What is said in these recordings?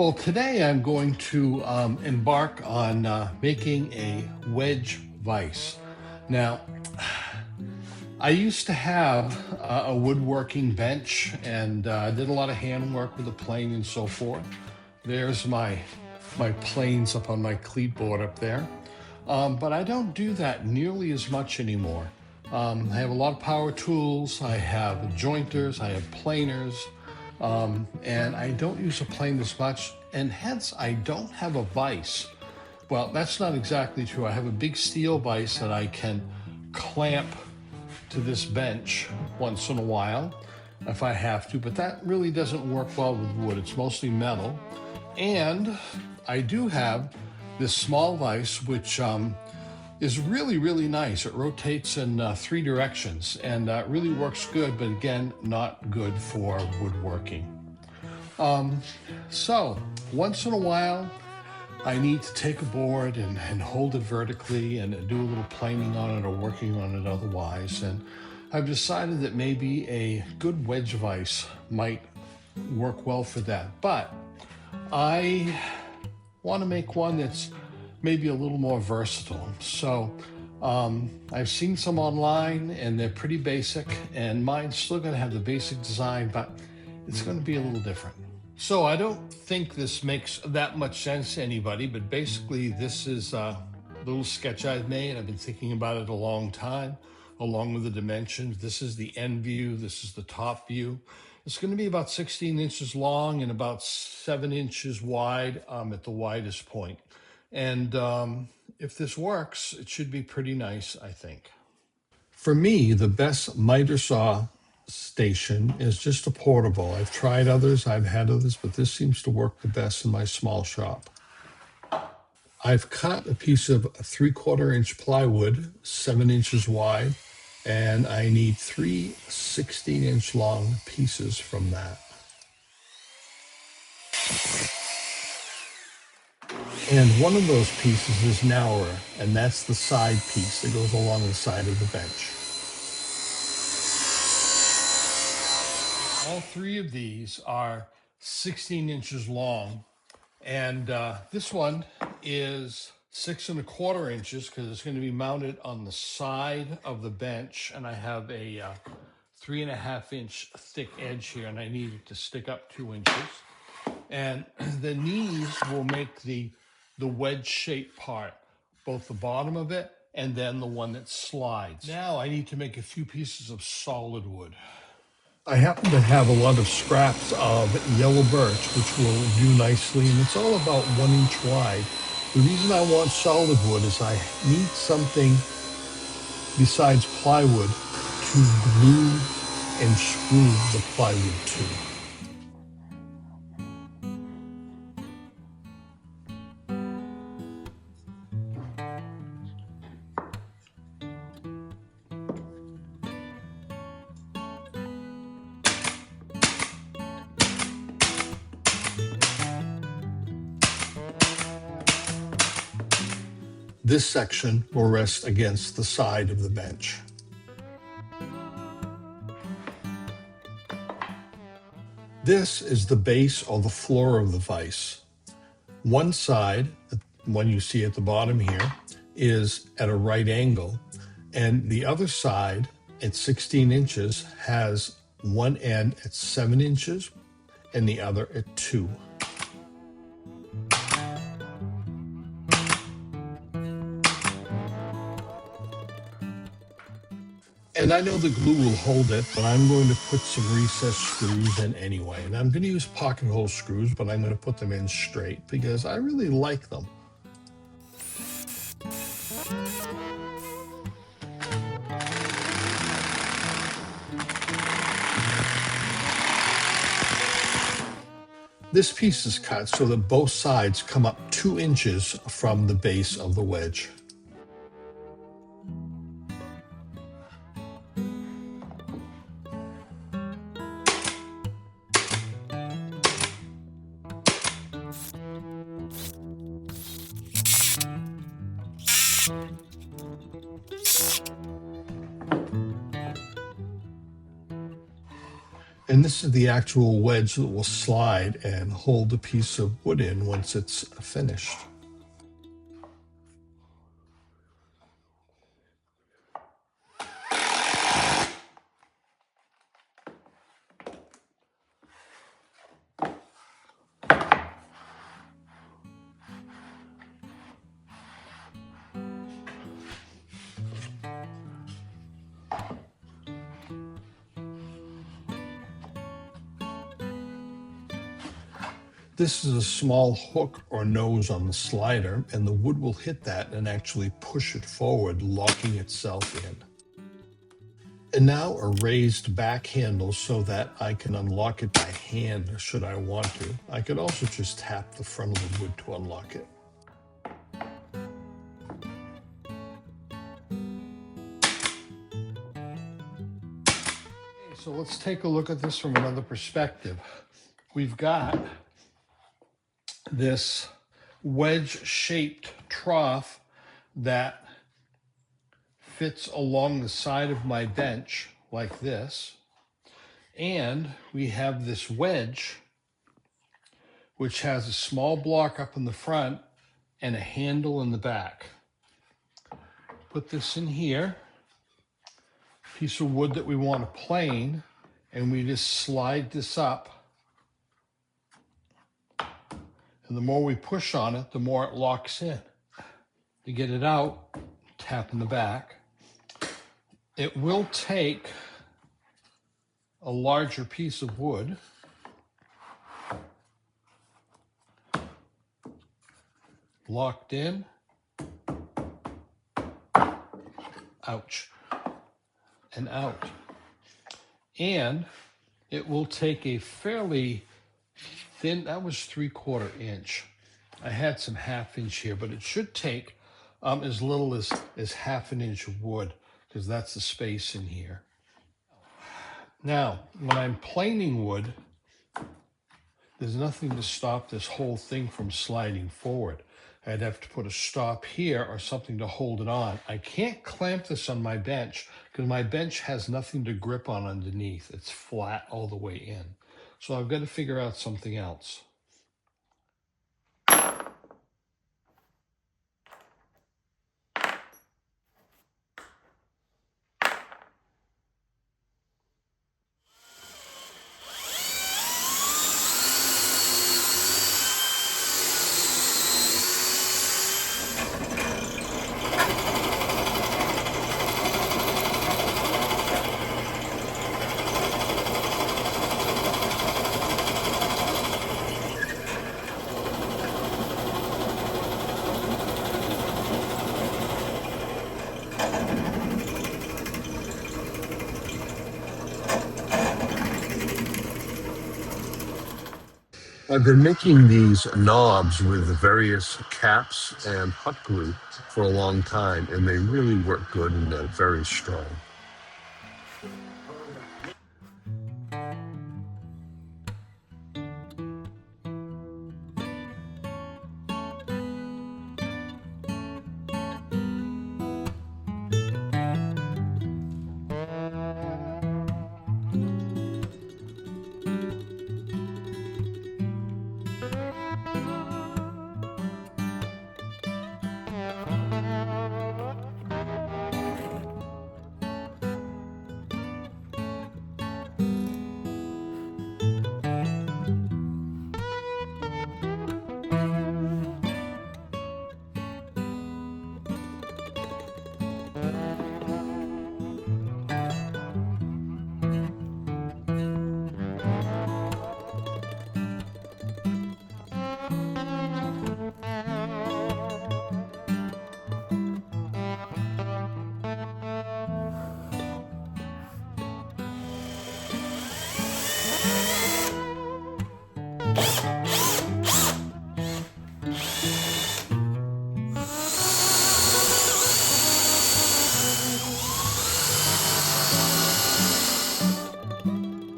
Well, today I'm going to embark on making a wedge vise. Now, I used to have a woodworking bench and did a lot of handwork with the plane and so forth. There's my planes up on my cleat board up there. But I don't do that nearly as much anymore. I have a lot of power tools, I have jointers, I have planers, and I don't use a plane as much, and hence I don't have a vise. Well, that's not exactly true. I have a big steel vise that I can clamp to this bench once in a while if I have to, but that really doesn't work well with wood. It's mostly metal. And I do have this small vise, which is really, really nice. It rotates in 3 directions and really works good, but again, not good for woodworking. So once in a while, I need to take a board and hold it vertically and do a little planing on it or working on it otherwise. And I've decided that maybe a good wedge vise might work well for that. But I want to make one that's maybe a little more versatile. So I've seen some online and they're pretty basic, and mine's still going to have the basic design, but it's going to be a little different. So I don't think this makes that much sense to anybody, but basically this is a little sketch I've made. I've been thinking about it a long time, along with the dimensions. This is the end view. This is the top view. It's going to be about 16 inches long and about 7 inches wide at the widest point. And if this works, it should be pretty nice, I think. For me, the best miter saw station is just a portable. I've tried others, I've had others, but this seems to work the best in my small shop. I've cut a piece of 3/4 inch plywood, 7 inches wide, and I need 3 16-inch long pieces from that. And one of those pieces is narrower, and that's the side piece that goes along the side of the bench. All 3 of these are 16 inches long, and this one is 6 1/4 inches because it's going to be mounted on the side of the bench, and I have a 3 1/2 inch thick edge here, and I need it to stick up 2 inches. And the knees will make the wedge-shaped part, both the bottom of it and then the one that slides. Now I need to make a few pieces of solid wood. I happen to have a lot of scraps of yellow birch, which will do nicely, and it's all about 1 inch wide. The reason I want solid wood is I need something besides plywood to glue and screw the plywood to. This section will rest against the side of the bench. This is the base or the floor of the vise. One side, the one you see at the bottom here, is at a right angle, and the other side at 16 inches has one end at 7 inches and the other at 2. And I know the glue will hold it, but I'm going to put some recessed screws in anyway. And I'm going to use pocket hole screws, but I'm going to put them in straight because I really like them. This piece is cut so that both sides come up 2 inches from the base of the wedge. And this is the actual wedge that will slide and hold the piece of wood in once it's finished. This is a small hook or nose on the slider, and the wood will hit that and actually push it forward, locking itself in. And now a raised back handle so that I can unlock it by hand should I want to. I could also just tap the front of the wood to unlock it. Okay, so let's take a look at this from another perspective. We've got this wedge-shaped trough that fits along the side of my bench like this. And we have this wedge, which has a small block up in the front and a handle in the back. Put this in here, piece of wood that we want to plane, and we just slide this up. And the more we push on it, the more it locks in. To get it out, tap in the back. It will take a larger piece of wood, locked in, ouch, and out. And it will take a fairly thin, that was 3/4 inch. I had some 1/2 inch here, but it should take as little as 1/2 an inch of wood, because that's the space in here. Now, when I'm planing wood, there's nothing to stop this whole thing from sliding forward. I'd have to put a stop here or something to hold it on. I can't clamp this on my bench because my bench has nothing to grip on underneath. It's flat all the way in. So I've got to figure out something else. I've been making these knobs with various caps and hot glue for a long time, and they really work good and they're very strong.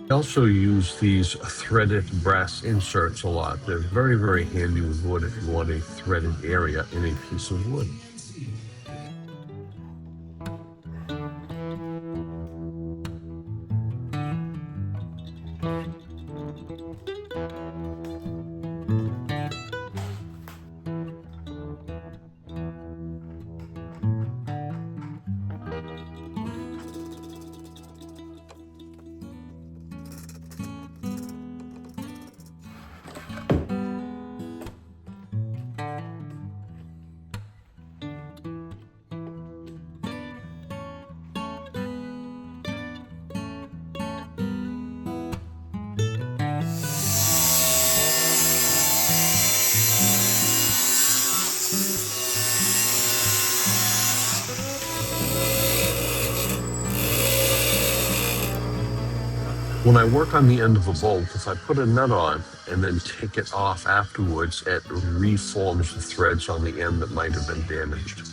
I also use these threaded brass inserts a lot. They're very, very handy with wood if you want a threaded area in a piece of wood. When I work on the end of a bolt, if I put a nut on and then take it off afterwards, it reforms the threads on the end that might have been damaged.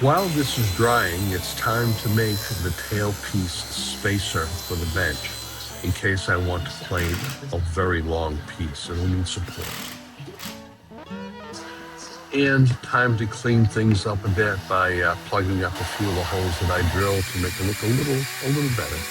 While this is drying, it's time to make the tailpiece spacer for the bench in case I want to plane a very long piece. It'll need support. And time to clean things up a bit by plugging up a few of the holes that I drilled to make it look a little better.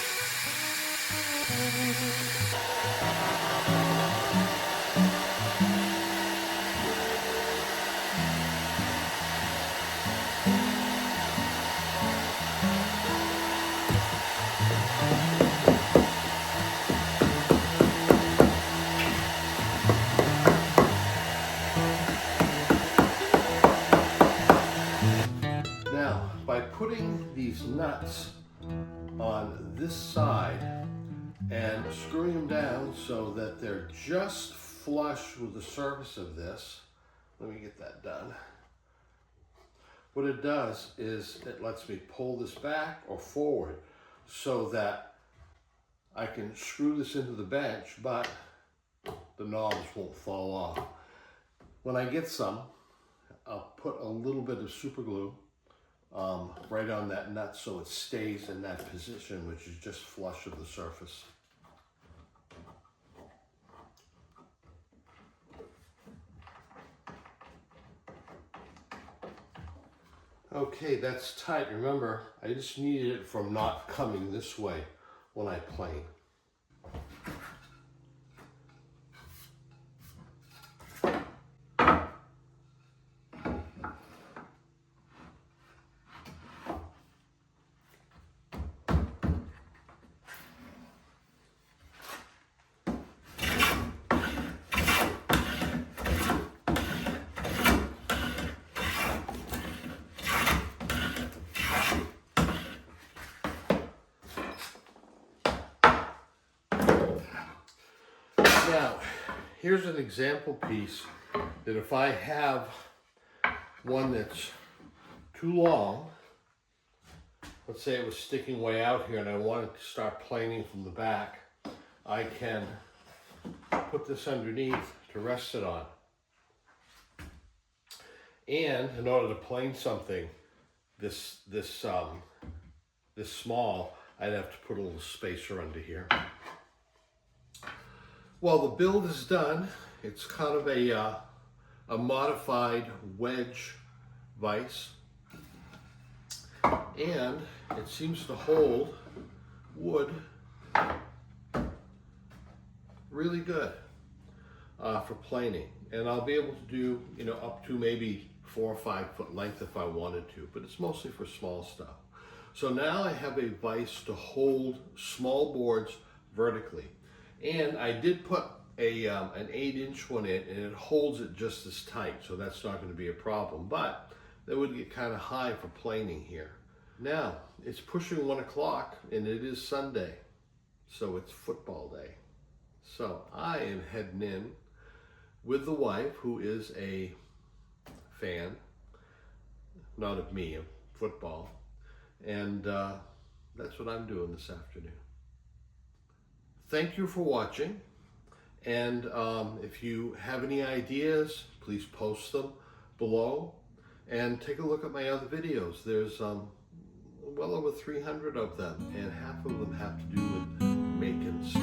Now, by putting these nuts on this side and screwing them down so that they're just flush with the surface of this, let me get that done. What it does is it lets me pull this back or forward so that I can screw this into the bench, but the knobs won't fall off. When I get some, I'll put a little bit of super glue right on that nut so it stays in that position, which is just flush of the surface. Okay, that's tight. Remember, I just needed it from not coming this way when I plane. Now, here's an example piece that if I have one that's too long, let's say it was sticking way out here and I wanted to start planing from the back, I can put this underneath to rest it on. And in order to plane something this small, I'd have to put a little spacer under here. Well, the build is done. It's kind of a modified wedge vise, and it seems to hold wood really good for planing. And I'll be able to do, up to maybe 4 or 5 foot length if I wanted to, but it's mostly for small stuff. So now I have a vise to hold small boards vertically. And I did put an 8-inch one in, and it holds it just as tight, so that's not going to be a problem. But that would get kind of high for planing here. Now, it's pushing 1 o'clock, and it is Sunday, so it's football day. So I am heading in with the wife, who is a fan, not of me, of football. And that's what I'm doing this afternoon. Thank you for watching, and if you have any ideas, please post them below, and take a look at my other videos. There's well over 300 of them, and half of them have to do with making stuff.